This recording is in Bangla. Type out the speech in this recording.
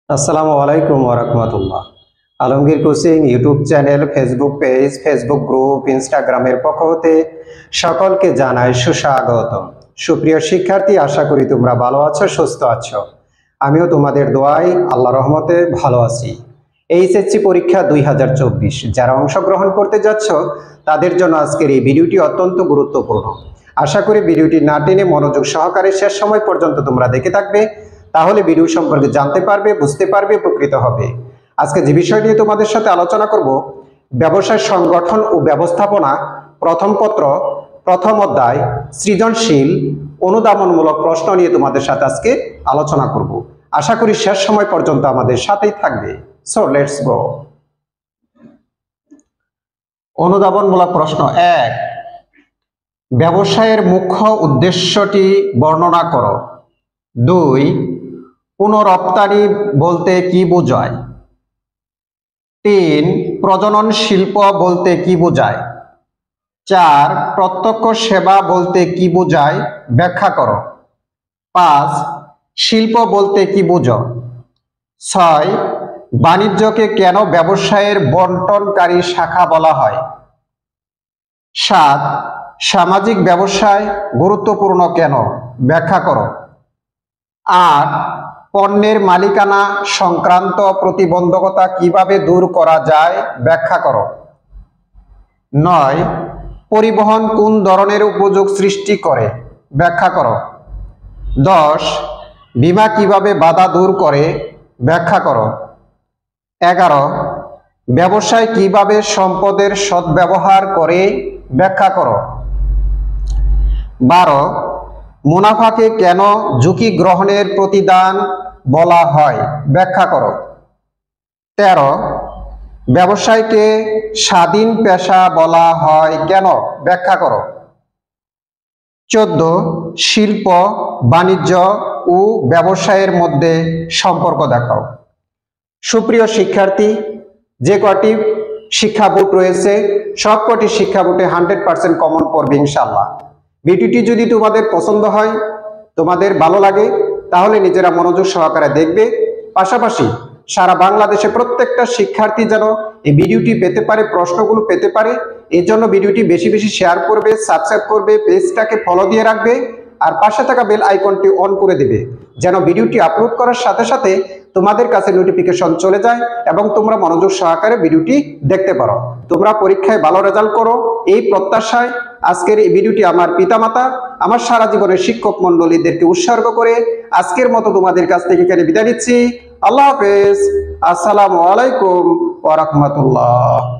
আসসালামু আলাইকুম ওয়া রাহমাতুল্লাহ। Alamgir coaching YouTube channel, Facebook page, Facebook group, ইনস্টাগ্রামের পক্ষ হতে সকলকে জানাই সুস্বাগতম। সুপ্রিয় শিক্ষার্থী, আশা করি তোমরা ভালো আছো, সুস্থ আছো। আমিও তোমাদের দোয়ায় আল্লাহর রহমতে ভালো আছি। এইচএসসি পরীক্ষা 2024 যারা অংশগ্রহণ করতে যাচ্ছ তাদের জন্য আজকের এই ভিডিওটি অত্যন্ত গুরুত্বপূর্ণ। আশা করি ভিডিওটি না টেনে মনোযোগ সহকারে শেষ সময় পর্যন্ত তোমরা দেখে থাকবে, তাহলে ভিডিও সম্পর্কে জানতে পারবে, বুঝতে পারবে, উপকৃত হবে। আজকে যে বিষয় নিয়ে তোমাদের সাথে আলোচনা করব, ব্যবসায় সংগঠন ও ব্যবস্থাপনা, প্রথম পত্র, প্রথম অধ্যায়, সৃজনশীল অনুধাবনমূলক প্রশ্ন নিয়ে তোমাদের সাথে আজকে আলোচনা করব। আশা করি শেষ সময় পর্যন্ত আমাদের সাথেই থাকবে। So let's go. অনুধাবনমূলক প্রশ্ন 1, ব্যবসায়ের মুখ্য উদ্দেশ্যটি বর্ণনা করো। 2, পুনঃরপ্তানি বলতে কি বোঝায়? 3, প্রজনন শিল্প বলতে কি বোঝায়? 4, প্রত্যক্ষ সেবা বলতে কি বোঝায়? ব্যাখ্যা করো। 5, শিল্প বলতে কি বোঝো? 6, বাণিজ্যকে কেন ব্যবসায়ের বন্টনকারী শাখা বলা হয়? 7, সামাজিক ব্যবসায় গুরুত্বপূর্ণ কেন? ব্যাখ্যা করো। 8, পণ্যের মালিকানা সংক্রান্ত প্রতিবন্ধকতা কিভাবে দূর করা যায়? ব্যাখ্যা করো। 9, পরিবহন কোন ধরনের উপযোগ সৃষ্টি করে? ব্যাখ্যা করো। 10, বীমা কিভাবে বাধা দূর করে? ব্যাখ্যা করো। 11, ব্যবসায় কিভাবে সম্পদের সদ্ব্যবহার করে? ব্যাখ্যা করো। 12, মুনাফাকে কেন ঝুঁকি গ্রহণের প্রতিদান বলা হয়? ব্যাখ্যা করো। 13, ব্যবসায়কে স্বাধীন পেশা বলা হয় কেন? ব্যাখ্যা করো। 14, শিল্প, বাণিজ্য ও ব্যবসায়ের মধ্যে সম্পর্ক দেখাও। সুপ্রিয় শিক্ষার্থী, যে কটি শিক্ষা বোর্ড রয়েছে সবকটি শিক্ষা বোর্ডে 100% কমন পড়বে ইনশাআল্লাহ। ভিডিওটি যদি তোমাদের পছন্দ হয়, তোমাদের ভালো লাগে, তাহলে নিজেরা মনোযোগ সহকারে দেখবে। পাশাপাশি সারা বাংলাদেশে প্রত্যেকটা শিক্ষার্থী যেন এই ভিডিওটি পেতে পারে, প্রশ্নগুলো পেতে পারে, এর জন্য ভিডিওটি বেশি বেশি শেয়ার করবে, সাবস্ক্রাইব করবে, পেজটাকে ফলো দিয়ে রাখবে, আর পাশে থাকা বেল আইকনটি অন করে দেবে, যেন ভিডিওটি আপলোড করার সাথে সাথে তোমাদের কাছে নোটিফিকেশন চলে যায় এবং তোমরা মনোযোগ সহকারে ভিডিওটি দেখতে পারো। তোমরা পরীক্ষায় ভালো রেজাল্ট করো, এই প্রত্যাশায় আজকের এই ভিডিওটি আমার পিতামাতা, আমার সারা জীবনের শিক্ষক মন্ডলীদেরকে উৎসর্গ করে আজকের মতো তোমাদের কাছ থেকে এখানে বিদায় নিচ্ছি। আল্লাহ হাফেজ। আসসালামু আলাইকুম ওয়া রাহমাতুল্লাহ।